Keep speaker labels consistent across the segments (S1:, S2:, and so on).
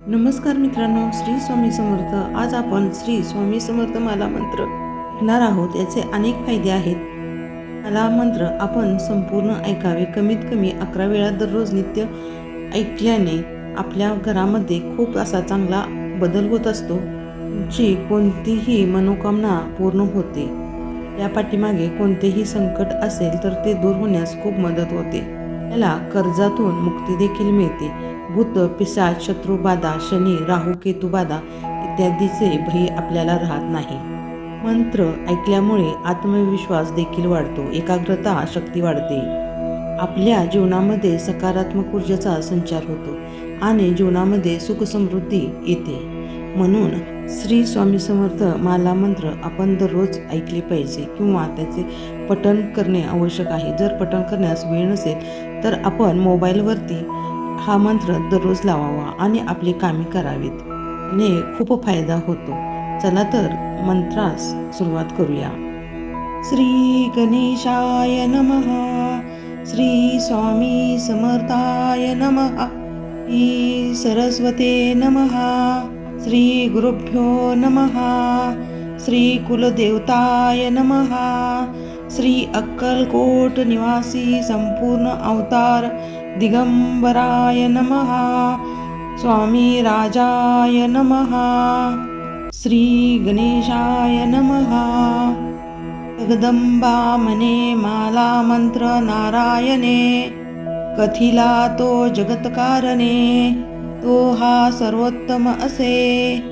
S1: नमस्कार मित्रांनो, श्री स्वामी समर्थ. आज आपण श्री स्वामी समर्थ माला मंत्र ऐकणार आहोत. याचे अनेक फायदे आहेत. माला मंत्र आपण संपूर्ण ऐकावे. कमीत कमी 11 वेळा दररोज नित्य ऐकल्याने आपल्या घरामध्ये खूप असा चांगला बदल होत असतो. तुमची कोणतीही मनोकामना पूर्ण होते. या पाठीमागे कोणतेही संकट असेल तर ते दूर होण्यास खूप मदत होते. त्याला कर्जातून मुक्ती देखील मिळते. भूत, पिशाच, शत्रू बाधा, शनी, राहू, केतू बाधा इत्यादीचे भय आपल्याला राहत नाही. मंत्र ऐकल्यामुळे आत्मविश्वास देखील वाढतो. एकाग्रता शक्ती वाढते. आपल्या जीवनामध्ये सकारात्मक ऊर्जेचा संचार होतो आणि जीवनामध्ये सुख समृद्धी येते. म्हणून श्री स्वामी समर्थ माला मंत्र आपण दररोज ऐकले पाहिजे किंवा त्याचे पठण करणे आवश्यक आहे. जर पठण करण्यास वेळ नसेल तर आपण मोबाईलवरती हा मंत्र दररोज लावावा आणि आपली कामे करावीत. याने खूप फायदा होतो. चला तर मंत्रास सुरुवात करूया. श्री गणेशाय नमः. श्री स्वामी समर्थाय नमः. श्री सरस्वते नमः. श्री गुरुभ्यो नमः. श्री कुलदेवताय नमः. श्री अक्कलकोट निवासी संपूर्ण अवतार दिगंबराय नमः. स्वामी राजाय नमः. श्री गणेशाय नमः. जगदंबा मने माला मंत्र नारायणे. कथिला तो जगतकारणे. तो हा सर्वोत्तम असे.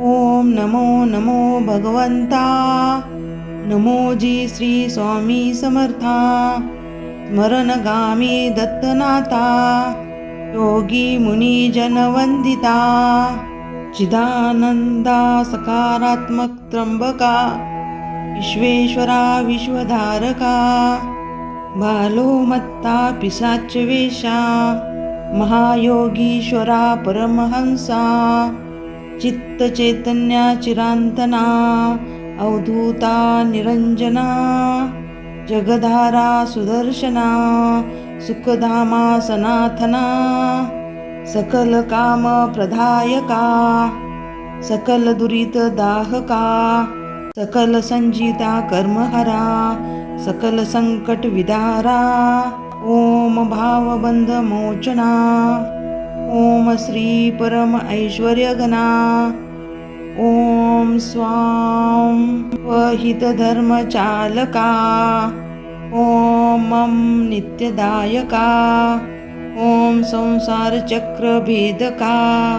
S1: ओम नमो नमो भगवंता. नमोजी श्री स्वामी समर्था. स्मरणगामी दत्तनाथा. योगी मुनी जनवंदिता. चिदानंदा सकारात्मक त्र्यंबका. विश्वेश्वरा विश्वधारका. बालोमत्ता पिशाच वेशा. महायोगीश्वरा परमहंसा. चित्त चैतन्या चिरांतना. अवधूता निरंजना. जगधारा सुदर्शना. सुखधामा सनाथना. सकल काम प्रदायका. सकल दुरित दाहका. सकल संजिता कर्महरा. सकल संकट विदारा. ओम भावबंध मोचना. ओम श्री परम ऐश्वर्यगणा. ओम स्वाम वहित धर्म चालका. ओम मम नित्यदायका. ओम संसार चक्र भेदका.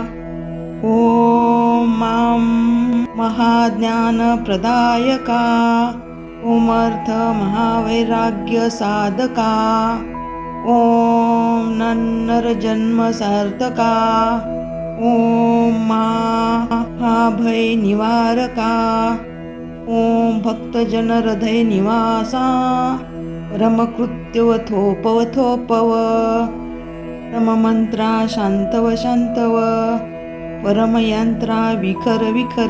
S1: ओम माम महाज्ञान प्रदायका. ओम अर्थ महावैराग्य साधका. ओम नन्नर जन्म सार्थका. ओम महाभय निवारका. ओम भक्तजन हृदय निवासा. परमकृत्यव थोपव थोपव. परममंत्रा शांतव शांतव. परमयंत्रा विखर विखर.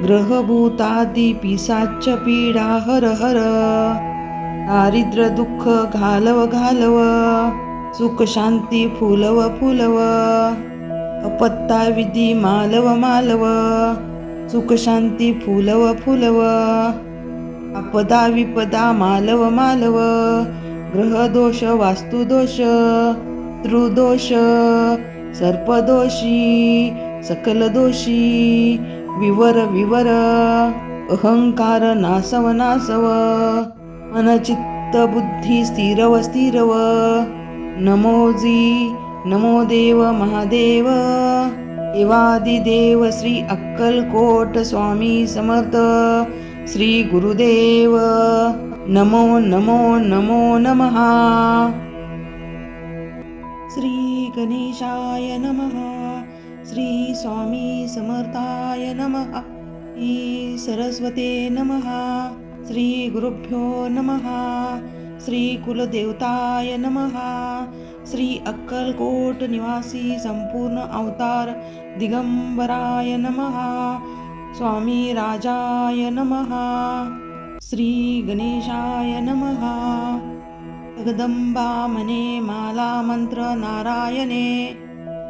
S1: ग्रहभूतादि पिशाच पीडा हर हर. दारिद्र्य दुःख घालव घालव. सुख शांती फुलव फुलव. अपत्ता विधी मालव मालव. सुख शांती फुलव फुलव. आपदा विपदा मालव मालव. ग्रहदोष वास्तुदोष. त्रुदोष सर्पदोषी. सकल दोषी विवर विवर. अहंकार नासव नासव. मनचित्त बुद्धी स्थिरव स्थिरव. नमोजी नमो देव महादेव. देवादिदेव श्री अक्कलकोट स्वामी समर्थ. श्री गुरुदेव नमो नमो नमो नमः. श्री गणेशाय नमः. श्री स्वामी समर्थाय नमः. श्री सरस्वते नमः. श्री गुरुभ्यो नमः. श्री कुलदेवताय नमः. श्री अक्कलकोट निवासी संपूर्ण अवतार दिगंबराय नमः. स्वामी राजाय नमः. श्री गणेशाय नमः. जगदंबा मने माला मंत्र नारायणे.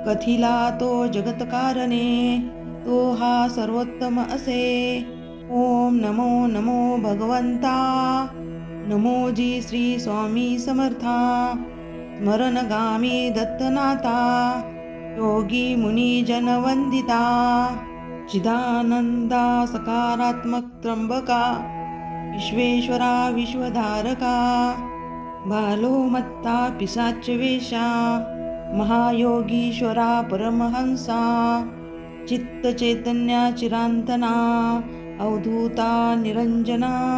S1: कथिला तो जगतकारणे, तो हा सर्वोत्तम असे. ओम नमो नमो भगवंता, नमोजी श्री स्वामी समर्था. स्मरणगामी दत्तनाथा, योगी मुनी जनवंदिता. चिदानंदा सकारात्मक त्र्यंबका, विश्वेश्वरा विश्वधारका. बालोमत्ता पिशाच वेशा, महायोगीश्वरा परमहंसा. चित्त चैतन्या चिरांतना, अवधूता निरंजना.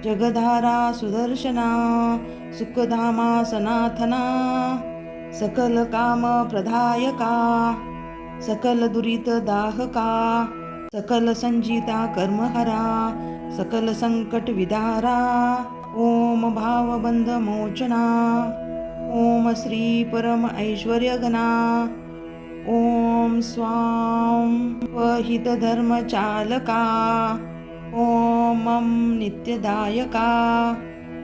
S1: जगधारा सुदर्शना, सुखधामा सनाथना. सकल काम प्रदायका, सकल दुरित दाहका. सकल संजिता कर्महरा, सकल संकट विदारा. ओम भावबंध मोचना, ओम श्री परम ऐश्वर्यगणा. ओम स्वाम वहित धर्म चालका. ओम नित्यदायका.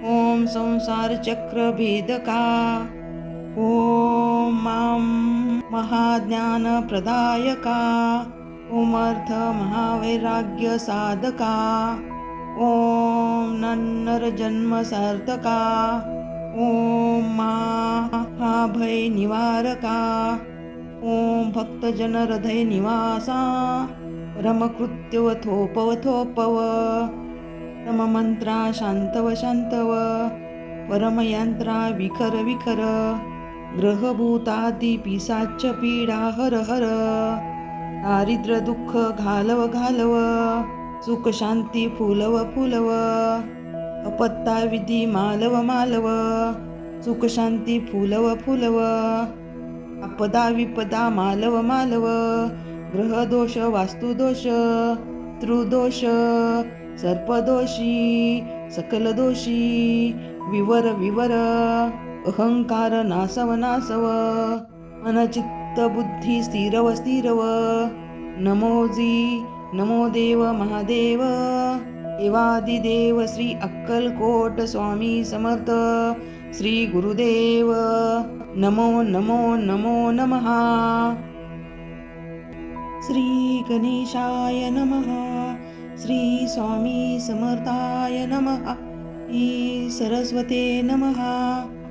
S1: ओम संसार चक्र भेदका. ओम महाज्ञान प्रदायका. ओम अर्थ महावैराग्य साधका. ओम नन्नर जन्म सार्थका. ओम महाभय निवारका. ओम भक्तजन हृदय निवासा. परमकृत्यव थोपव थोपव. परममंत्रा शांतव शांतव. परमयंत्रा विखर विखर. ग्रहभूतादी पिसाच पीडा हर हर. दारिद्र्य दुःख घालव घालव. सुख शांती फुलव फुलव. अपत्ता विधी मालव मालव. सुख शांती फुलव फुलव. आपदा विपदा मालव मालव. ग्रहदोष वास्तुदोष त्रुदोष सर्पदोषी सकल दोषी विवर विवर. अहंकार नासव नासव. मनचित्त बुद्धी स्थिरव स्थिरव. नमोजी नमो देव महादेव. देवादिदेव श्री अक्कलकोट स्वामी समर्थ श्री गुरुदेव. नमो नमो नमो नमः. श्री गणेशाय नमः. श्री स्वामी समर्थाय नमः. श्री सरस्वते नमः.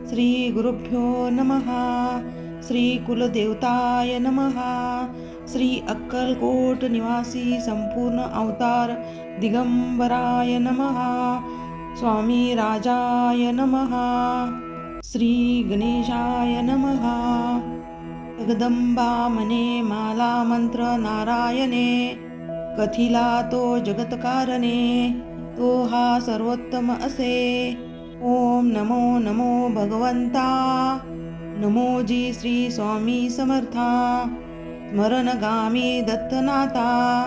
S1: श्री गुरुभ्यो नमः. श्री कुलदेवताय नमः. श्री अक्कलकोट निवासी संपूर्ण अवतार दिगंबराय नमः. स्वामी राजाय नमः. श्री गणेशाय नमः. जगदंबा मने माला मंत्र नारायणे, कथिला तो जगतकारणे, तो हा सर्वोत्तम असे. ओम नमो नमो भगवंता, नमोजी श्री स्वामी समर्था. स्मरणगामी दत्तनाथा,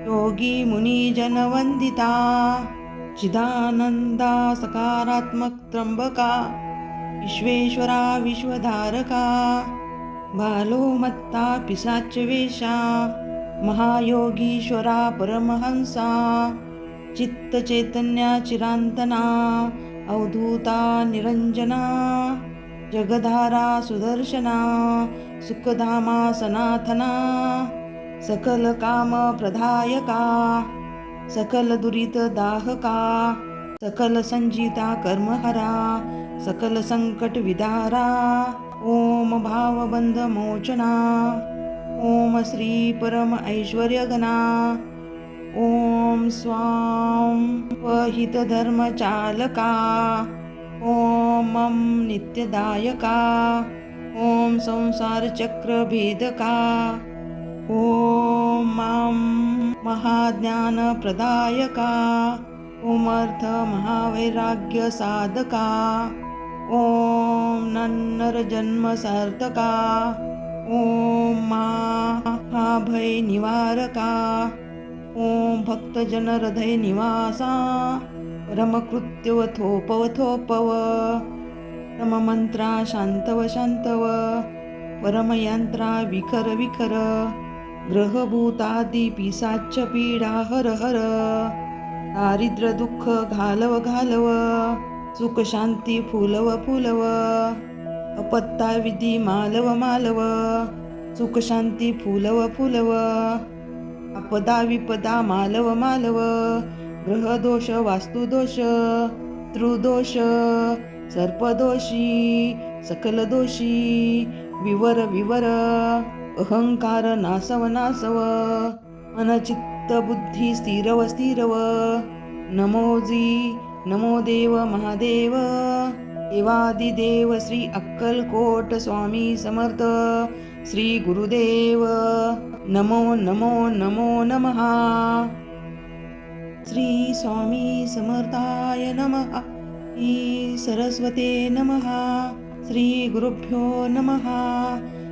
S1: योगी मुनी जनवंदिता. चिदानंदा सकारात्मक त्र्यंबका, विश्वेश्वरा विश्वधारका. बालोमत्ता पिशाच वेशा, महायोगीश्वरा परमहंसा. चित्त चैतन्या चिरांतना, अवधूता निरंजना. जगधारा सुदर्शना, सुखधामा सनाथना. सकल काम प्रदायका, सकल दुरित दाहका. सकल संजिता कर्महरा, सकल संकट विदारा. ओम भावबंध मोचना, ओम श्री परम ऐश्वर्यगणा. ओम स्वाम वहित धर्म चालका. ओम नित्यदायका. ओम संसार चक्र भेदका. ओम महाज्ञान प्रदायका. ओम अर्थ महावैराग्य साधका. ओम नन्नर जन्म सार्थका. ओम महाभय निवारका. ओम भक्तजन हृदय निवासा. परमकृत्यव थोपव थोपव. परममंत्रा शांतव शांतव. परमयंत्रा विखर विखर. ग्रहभूतादी पिसाच पीडा हर हर. दारिद्र्य दुःख घालव घालव. सुख शांती फुलव फुलव. अपत्ता विधी मालव मालव. सुख शांती फुलव फुलव, आपदा विपदा मालव मालव, ग्रह दोष वास्तु दोष त्रुदोष सर्पदोषी सकल दोषी विवर विवर, अहंकार नासव नासव, मनचित्त बुद्धी स्थिरव स्थिरव, नमोजी नमो देव महादेव, देवादिदेव श्री अक्कलकोट स्वामी समर्थ, श्री गुरुदेव नमो नमो नमो नमः. श्री स्वामी समर्थाय नमः. श्री सरस्वते नमः. श्री गुरुभ्यो नमः.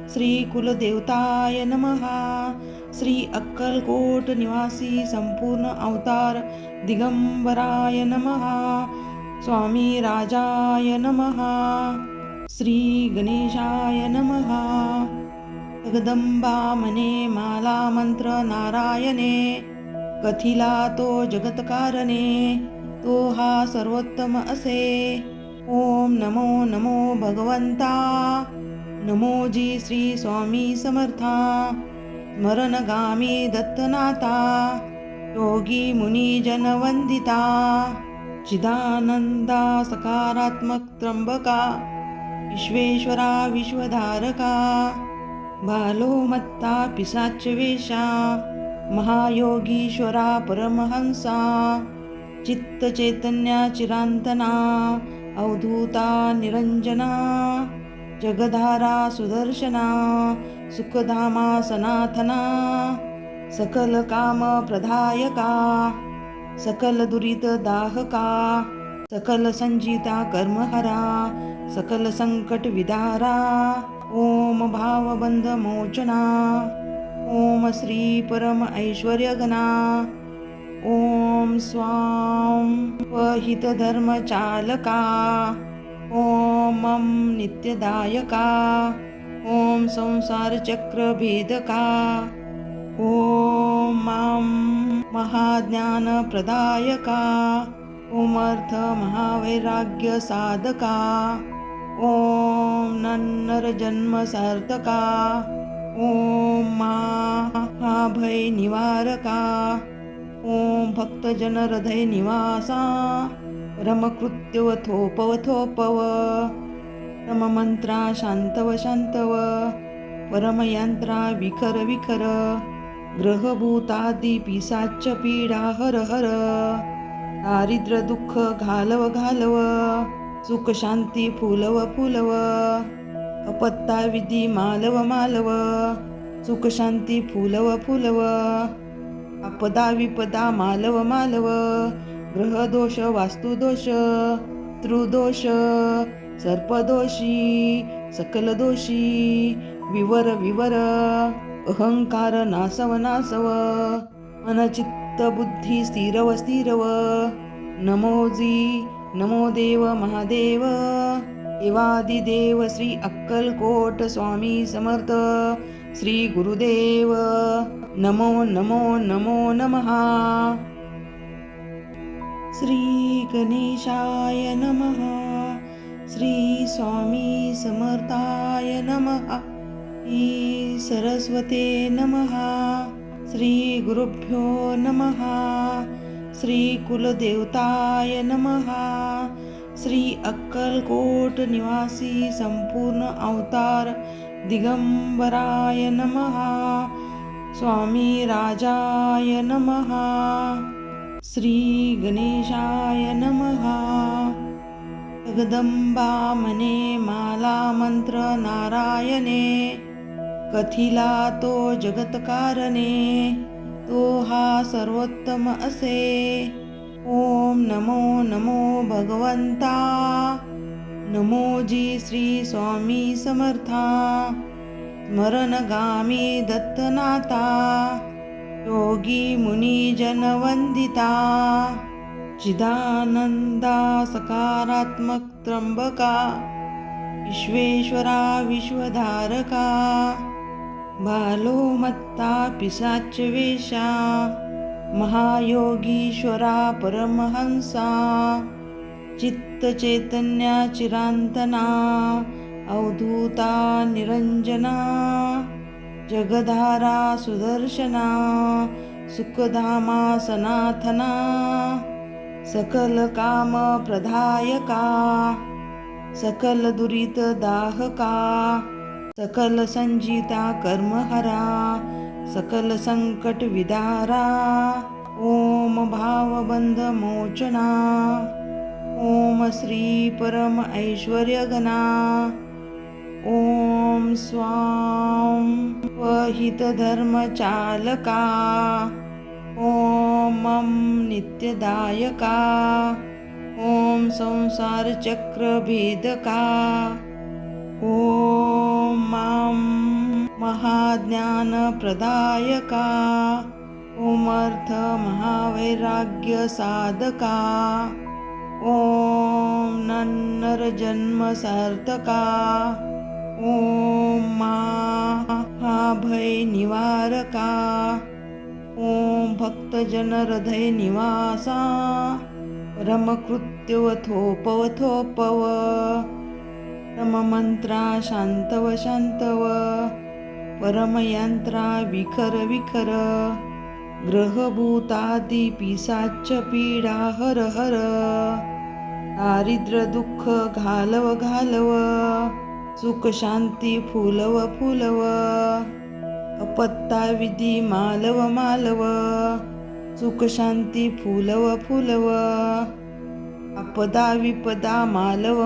S1: श्री कुलदेवताय नमः. श्री अक्कलकोट निवासी संपूर्ण अवतार दिगंबराय नमः. स्वामी राजाय नमः. श्री गणेशाय नमः. जगदंबा मने माला मंत्र नारायणे, कथिला तो जगतकारणे, तो हा सर्वोत्तम असे. ओम नमो नमो भगवंता, नमोजी श्री स्वामी समर्था, स्मरणगामी दत्तनाथा, योगी मुनी जनवंदिता, चिदानंदा सकारात्मक त्र्यंबका, विश्वेश्वरा विश्वधारका, बालोमत्ता पिशाच वेशा, महायोगीश्वरा परमहंसा, चित्त चैतन्या चिरांतना, अवधूता निरंजना, जगधारा सुदर्शना, सुखधामा सनाथना, सकल काम प्रदायका, सकल दुरित दाहका, सकल संजिता कर्महरा, सकल संकट विदारा, ओम भावबंध मोचना, ओम श्री परम ऐश्वर्यगणा, ओम स्वाम वहित धर्म चालका, ओम नित्यदायका, ओम संसार चक्र भेदका, ओम महाज्ञान प्रदायका, ओम अर्थ महावैराग्य साधका, ओम नन्नर जन्म सार्थका, ओम महाभय निवारका, ओम भक्तजन हृदय निवासा, रमकृत्यव थोपव थोपव, रममंत्रा शांतव शांतव, परमयंत्रा विखर विखर, ग्रहभूतादि पिशाच पीडा हर हर, दारिद्र्य दुःख घालव घालव, सुख शांती फुलव फुलव, अपत्ता विधी मालव मालव, सुख शांती फुलव फुलव, आपदा विपदा मालव मालव, ग्रह दोष वास्तु दोष त्रुदोष सर्पदोषी सकल दोषी विवर विवर, अहंकार नासव नासव, मनचित्त बुद्धी स्थिरव स्थिरव, नमोजी नमो देव महादेव, देवादिदेव श्री अक्कलकोट स्वामी समर्थ, श्री गुरुदेव नमो नमो नमो नमः. श्री गणेशाय नमः. श्री स्वामी समर्थाय नमः. श्री सरस्वते नमः. श्री गुरुभ्यो नमः. श्री कुलदेवताय नमः. श्री अक्कलकोट निवासी संपूर्ण अवतार दिगंबराय नमः. स्वामी राजाय नमः. श्री गणेशाय नमः. जगदंबा मने माला मंत्र नारायणे, कथिला तो जगतकारणे, तो हा सर्वोत्तम असे. ओम नमो नमो भगवंता, नमोजी श्री स्वामी समर्था, स्मरणगामी दत्तनाथा, योगी मुनी जनवंदिता, चिदानंदा सकारात्मक त्र्यंबका, विश्वेश्वरा विश्वधारका, बालोमत्ता पिशाच वेशा, महायोगीश्वरा परमहंसा, चित्त चैतन्या चिरांतना, अवधूता निरंजना, जगधारा सुदर्शना सुखधामा सनाथना सकल काम प्रदायका सकल दुरित दाहका सकल संजिता कर्महरा सकल संकट विदारा ओम भावबंध मोचना ओम श्री परम ऐश्वर्य घना ओम स्वाम वहित धर्म चालका ओम मम नित्यदायका ओम संसार चक्र भेदका ओम मम महाज्ञान प्रदायका ओम अर्थ महावैराग्य साधका ओम नन्नर जन्म सार्थका ओम महाभय निवारका ओम भक्तजन हृदय निवासा परमकृत्यव थोपव परममंत्रा शांतव शांतव परमयंत्रा विखर ग्रहभूतादि पिशाच पीडा हर हर दारिद्र्य दुःख घालव सुख शांती फुलव अपत्ता विधी मालव सुख शांती फुलव आपदा विपदा मालव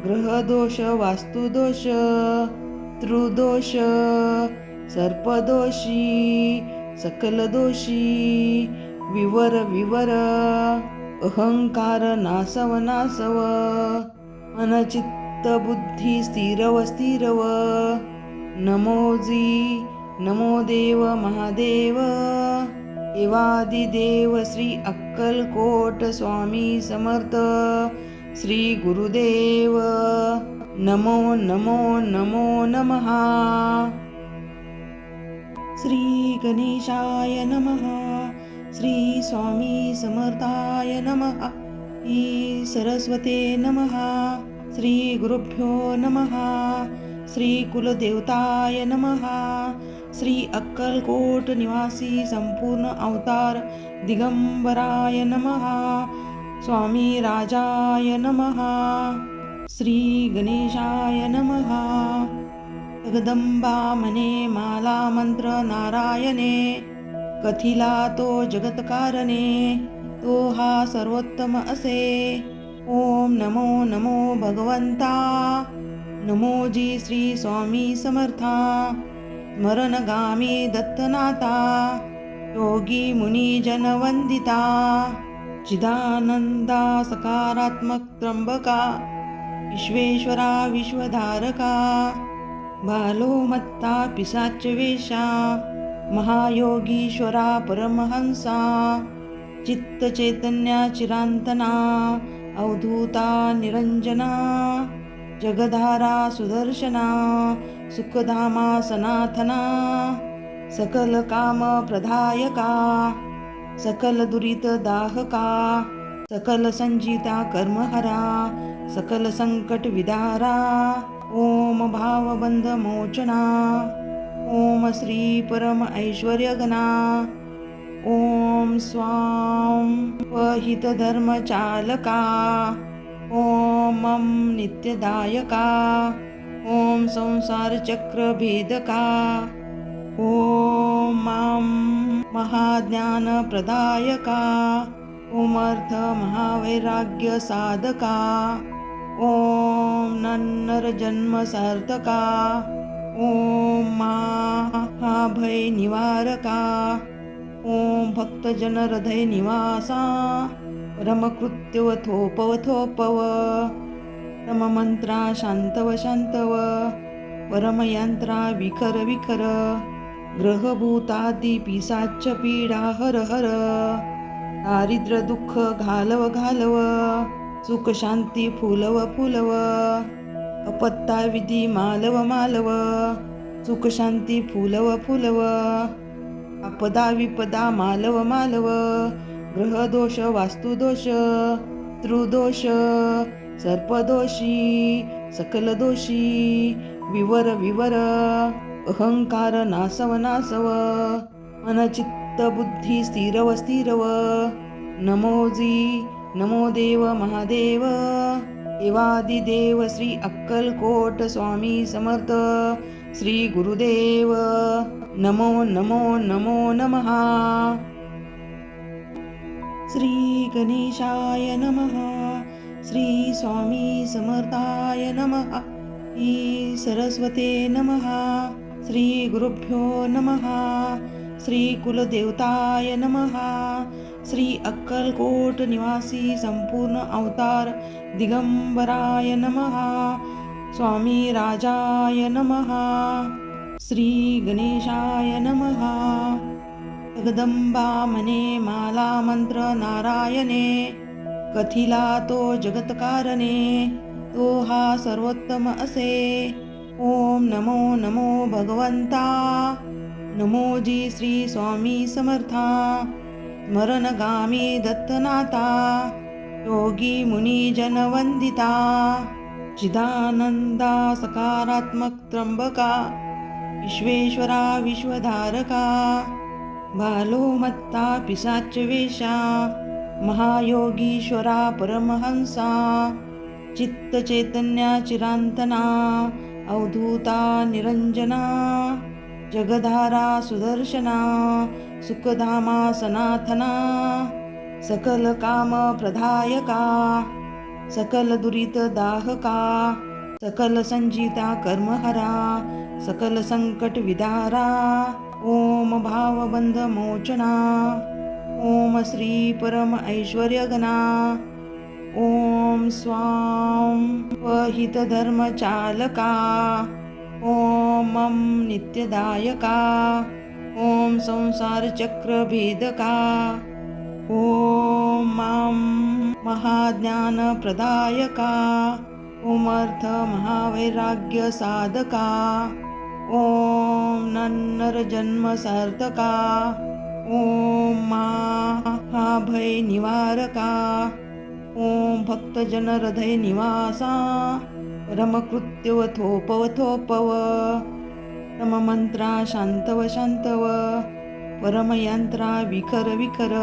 S1: ग्रहदोष वास्तुदोष त्रुदोष सर्पदोषी सकल दोषी विवर अहंकार नासव मनचित्त बुद्धी स्थिरव नमोजी नमो देव महादेव देवादिदेव श्री अक्कलकोट स्वामी समर्थ श्री गुरुदेव नमो नमः श्री गणेशाय नमः श्री स्वामी समर्थाय नमः श्री सरस्वते नमः श्री गुरुभ्यो नमः श्री कुलदेवताय नमः श्री अक्कलकोट निवासी संपूर्ण अवतार दिगंबराय नमः स्वामी राजाय नमः श्री गणेशाय नमः जगदंबा मने माला मंत्र नारायणे कथिला तो जगतकारणे तो हा सर्वोत्तम असे ओम नमो भगवंता नमोजी श्री स्वामी समर्था स्मरणगामी दत्तनाथा योगी मुनी जन वंदिता चिदानंदा सकारात्मक त्र्यंबका विश्वेश्वरा विश्वधारका बालो मत्ता पिशाच वेशा महायोगीश्वरा परमहंसा चित्त चैतन्या चिरांतना अवधूता निरंजना जगधारा सुदर्शना सुखधामा सनाथना सकल काम प्रदायका सकल दुरित दाहका सकल संजिता कर्महरा सकल संकट विदारा ओम भावबंध मोचना ओम श्री परम ऐश्वर्य घना ओम स्वाम वहित धर्म चालका ओम मम नित्यदायका ओम संसार चक्र भेदका ओम मम महाज्ञान प्रदायका ओम अर्थ महावैराग्य साधका ओम नन्नर जन्म सार्थका ओम महाभय निवारका ओम भक्तजन हृदय निवासा परमकृत्यव थोपव परममंत्रा शांतव परमयंत्रा विखर ग्रहभूतादि पिशाच पीडा हर दारिद्र्य दुःख घालव सुख शांती फुलव अपत्ता विधी मालव सुख शांती फुलव आपदा विपदा मालव ग्रहदोष वास्तुदोष त्रुदोष सर्पदोषी सकल दोषी विवर अहंकार नासव नासव मन चित्त बुद्धी स्थिरव स्थिरव नमो देव महादेव देवादिदेव श्री अक्कलकोट स्वामी समर्थ श्री गुरुदेव नमो नमो नमो नमः श्री गणेशाय नमः श्री स्वामी समर्थाय नमः श्री सरस्वते नमः श्री गुरुभ्यो नमः श्री कुलदेवताय नमः श्री अक्कलकोट निवासी संपूर्ण अवतार दिगंबराय नमः स्वामी राजाय नमः श्री गणेशाय नमः जगदंबा मने माला मंत्र नारायणे कथिला तो जगतकारणे तो हा सर्वोत्तम असे ओम नमो नमो भगवंता नमोजी श्री स्वामी समर्था स्मरणगामी दत्तनाथा योगी मुनी जन वंदिता चिदानंदा सकारात्मक त्र्यंबका विश्वेश्वरा विश्वधारका बालोमत्ता पिशाच वेशा महायोगीश्वरा परमहंसा चित्त चैतन्या चिरांतना अवधूता निरंजना जगधारा सुदर्शना सुखधामा सनाथना सकल काम प्रदायका सकल दुरित दाहका सकल संजिता कर्महरा सकल संकट विदारा ओम भावबंध मोचना ओम श्री परम ऐश्वर्यगणा ओम स्वाम वहित धर्म चालका ओम मम नित्यदायका ओम संसार चक्र भेदका ओम मम महाज्ञान प्रदायका ओम अर्थ महावैराग्य साधका ओम नन्नर जन्म सार्थका ओम महाभय निवारका ओम भक्तजन हृदय निवासा परमकृत्यवथोपवथोपव परममंत्रा शांतव शांतव परमयंत्रा विखर विखर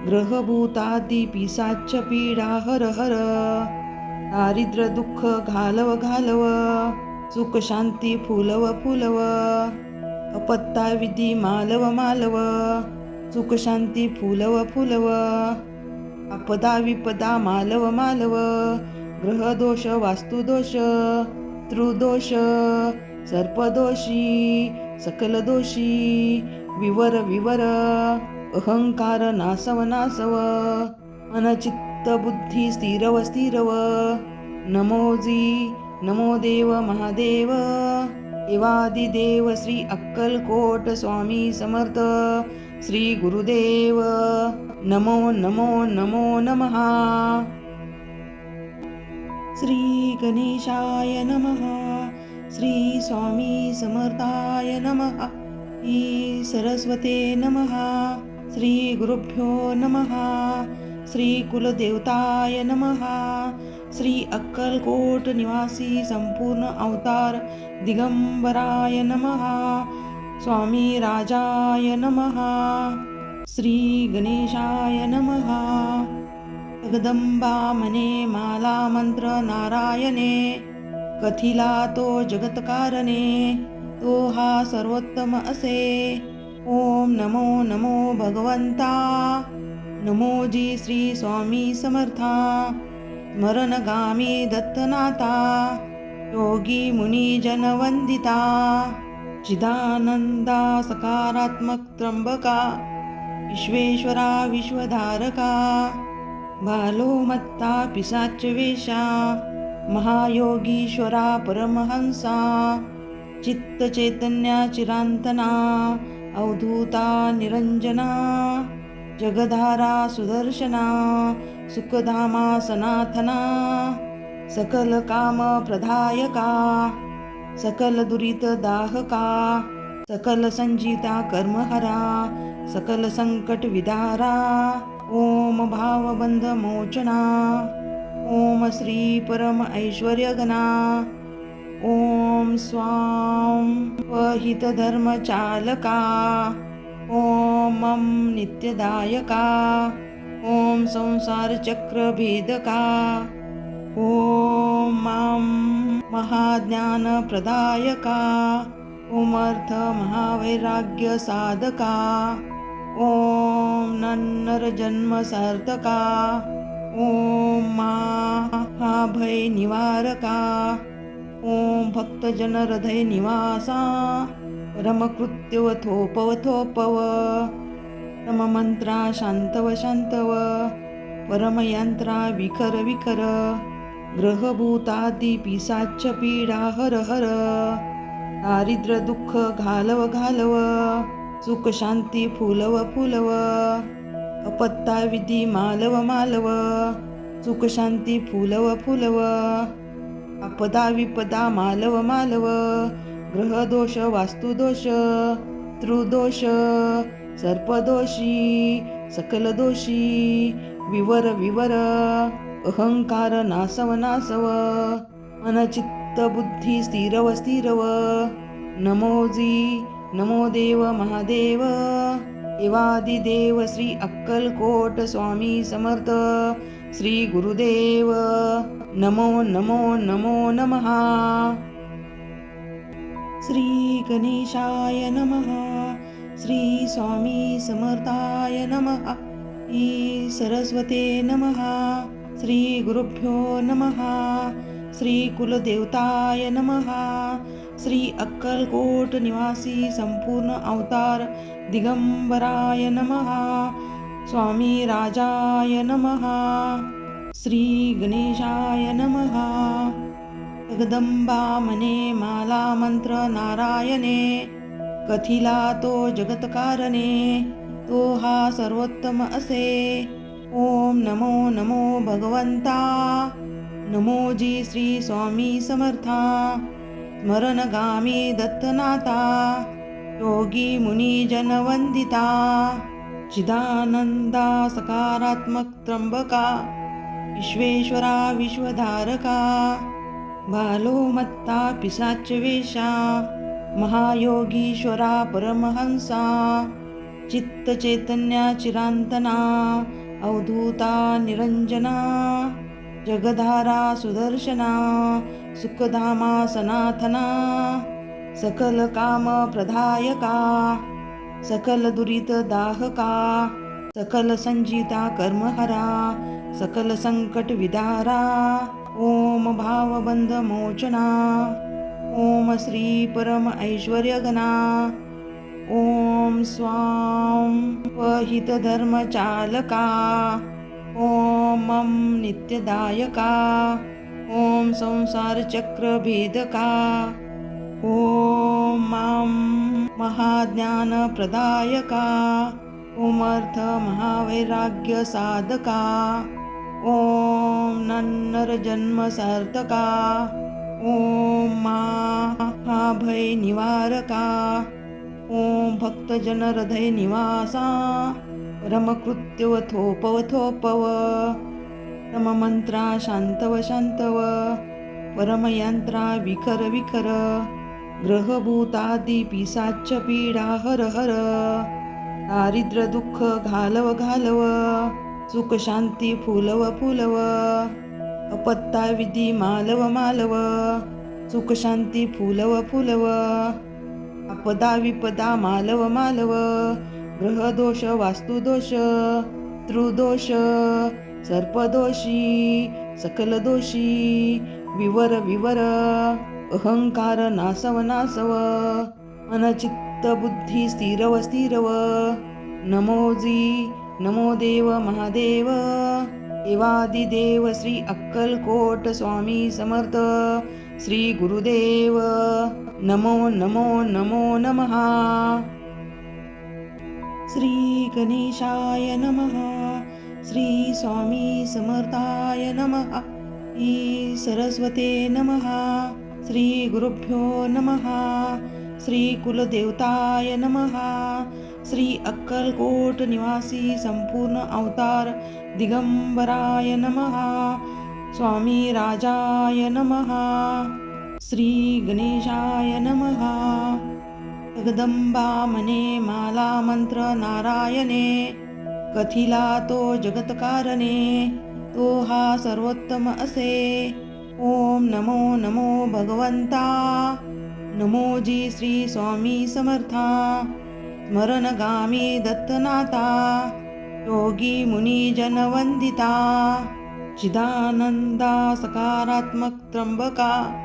S1: ग्रहभूतादि पिशाच पीडा हर हर दारिद्र्य दुःख घालव घालव सुख शांती फुलव फुलव अपत्ता विधी मालव मालव सुख शांती फुलव फुलव आपदा विपदा मालव मालव ग्रहदोष वास्तुदोष त्रुदोष सर्पदोषी सकल दोषी विवर विवर अहंकार नासव नासव मन चित्त बुद्धी स्थिरव स्थिरव नमो देव महादेव देवादिदेव श्री अक्कलकोट स्वामी समर्थ श्री गुरुदेव नमो नमो नमो नमः श्री गणेशाय नमः श्री स्वामी समर्थाय नमः श्री सरस्वते नमः श्री गुरुभ्यो नमः श्री कुलदेवताय नमः श्री अक्कलकोट निवासी संपूर्ण अवतार दिगंबराय नमः स्वामी राजाय नमः श्री गणेशाय नमः जगदंबा मने माला मंत्र नारायणे कथिला तो जगतकारणे तो हा सर्वोत्तम असे ओम नमो नमो भगवंता नमोजी श्री स्वामी समर्था स्मरणगामी दत्तनाथा योगी मुनी जन वंदिता चिदानंदा सकारात्मक त्र्यंबका विश्वेश्वरा विश्वधारका बालोमत्ता पिशाच वेशा महायोगीश्वरा परमहंसा चित्त चैतन्या चिरांतना अवधूता निरंजना जगधारा सुदर्शना सुखधामा सनाथना सकल काम प्रदायका सकल दुरित दाहका सकल संजिता कर्महरा सकल संकट विदारा ओम भावबंध मोचना ओम श्री परम ऐश्वर्यगणा ॐ स्वां वहितधर्मचालका ॐ मं नित्यदायका ॐ संसारचक्रभेदका ॐ मां महाज्ञानप्रदायका ॐ अर्थमहावैराग्यसाधका ॐ नन्नरजन्मसार्थका ॐ महाभयनिवारका ॐ भक्तजनहृदयनिवासा परमकृत्यवथोपवथोपव परममंत्रा शांतव शांतव परमयंत्रा विखर विखर ग्रहभूतादि पिशाच पीडा हर हर दारिद्र्य दुःख घालव घालव सुख शांती फुलव फुलव अपत्ता विधी मालव मालव सुख शांती फुलव फुलव आपदा विपदा मालव मालव ग्रहदोष वास्तुदोष त्रुदोष सर्पदोषी सकल दोषी विवर विवर अहंकार नासव नासव मनचित्त बुद्धी स्थिरव स्थिरव नमोजी नमो देव महादेव देवादिदेव श्री अक्कलकोट स्वामी समर्थ श्री गुरुदेव नमो नमो नमो नमः. श्री गणेशाय नमः. श्री स्वामी समर्थाय नमः. श्री सरस्वते नमः. श्री गुरुभ्यो नमः. श्री कुलदेवताय नमः. श्री अक्कलकोट निवासी संपूर्ण अवतार दिगंबराय नमः. स्वामी राजाय नमः. श्री गणेशाय नमः. जगदंबा मने माला मंत्र नारायणे कथिला तो जगतकारणे तो हा सर्वोत्तम असे. ओम नमो नमो भगवंता. नमोजी श्री स्वामी समर्था. स्मरणगामी दत्तनाथा योगी मुनी जनवंदिता चिदानंदा सकारात्मक त्र्यंबका विश्वेश्वरा विश्वधारका बालो मत्ता पिशाच वेशा महायोगीश्वरा परमहंसा चित्त चैतन्या चिरांतना अवधूता निरंजना जगधारा सुदर्शना सुखधामा सनातना सकल काम प्रदायका सकल दुरित दाहका सकल संजिता कर्महरा सकल संकट विदारा ओम भावबंध मोचना ओम श्री परम ऐश्वर्यगणा ओम स्वां वहितधर्मचालका ओम मं नित्यदायका ओम संसारचक्रभेदका ओम मां महाज्ञानप्रदायका ओम अर्थमहावैराग्यसाधका ओम नन्नरजन्मसार्थका ओम महाभयनिवारका ओम भक्तजनहृदयनिवासा परमकृत्यवथोपवथोपव परममंत्रा शांतव शांतव परमयंत्रा विखर विखर ग्रहभूतादि पिशाच पीडा हर हर दारिद्र्य दुःख घालव घालव सुख शांती फुलव फुलव अपत्ता विधी मालव मालव सुख शांती फुलव फुलव आपदा विपदा मालव मालव ग्रहदोष वास्तुदोष त्रुदोष सर्पदोषी सकल दोषी विवर विवर अहंकार नासव नासव मनचित्त बुद्धी स्थिरव स्थिरव नमोजी नमो देव महादेव देवादिदेव श्री अक्कलकोट स्वामी समर्थ श्री गुरुदेव नमो नमो नमो नमः. श्री गणेशाय नमः. श्री स्वामी समर्थाय नमः. श्री सरस्वते नमः. श्री गुरुभ्यो नमः. श्री कुलदेवताय नमः. श्री अक्कलकोट निवासी संपूर्ण अवतार दिगंबराय नमः. स्वामी राजाय नमः. श्री गणेशाय नमः. जगदंबा म्हणे माला मंत्र नारायणे, कथिला तो जगतकारणे, तो हा सर्वोत्तम असे. ओम नमो नमो भगवंता, नमो जी श्री स्वामी समर्था. स्मरणगामी दत्तनाथा, योगी मुनी जनवंदिता. चिदानंदा सकारात्मक त्र्यंबका,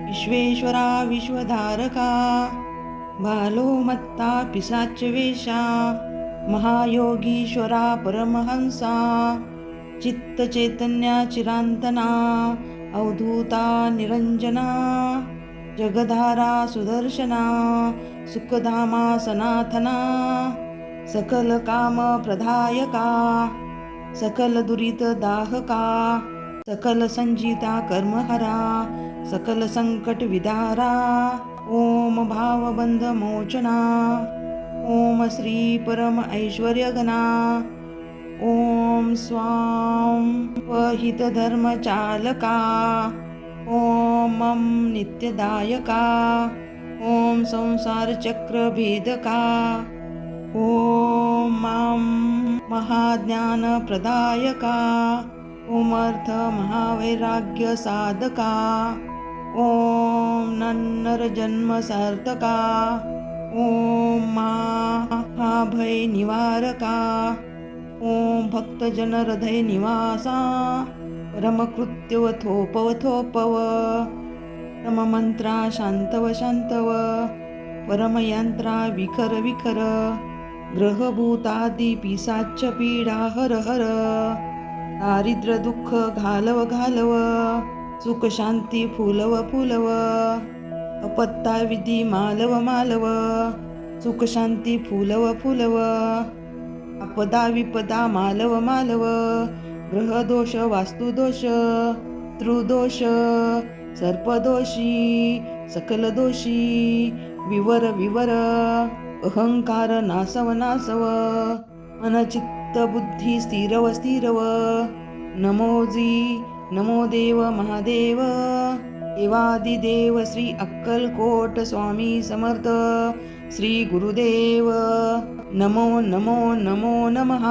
S1: विश्वेश्वरा विश्वधारका. बालोमत्ता पिशाच वेशा, महायोगीश्वरा परमहंसा. चित्त चैतन्या चिरांतना, अवधूता निरंजना. जगधारा सुदर्शना, सुखधामा सनाथना. सकल काम प्रदायका, सकल दुरित दाहका. सकल संजिता कर्महरा, सकल संकट विदारा. ओम भावबंध मोचना, ओम श्री परम ऐश्वर्यगणा. ओम स्वाम वहित धर्म चालका. ओम मम नित्यदायका. ओम संसार चक्र भेदका. ओम माम महाज्ञान प्रदायका. ओम अर्थ महावैराग्य साधका. ओम नन्नर जन्म सार्थका. ओम महाभय निवारका. ओम भक्तजन हृदय निवासा. परमकृत्यव थोपव थोपव. परममंत्रा शांतव शांतव. परमयंत्रा विखर विखर. ग्रहभूतादि पिशाच पीडा हर हर. दारिद्र्य दुःख घालव घालव. सुख शांती फुलव फुलव. अपत्ता विधी मालव मालव. सुख शांती फुलव फुलव. आपदा विपदा मालव मालव. ग्रहदोष वास्तुदोष त्रुदोष सर्पदोषी सकल दोषी विवर विवर. अहंकार नासव नासव. मनचित्त बुद्धी स्थिरव स्थिरव. नमोजी नमो देव महादेव. देवादिदेव श्री अक्कलकोट स्वामी समर्थ श्री गुरुदेव. नमो नमो नमो नमः.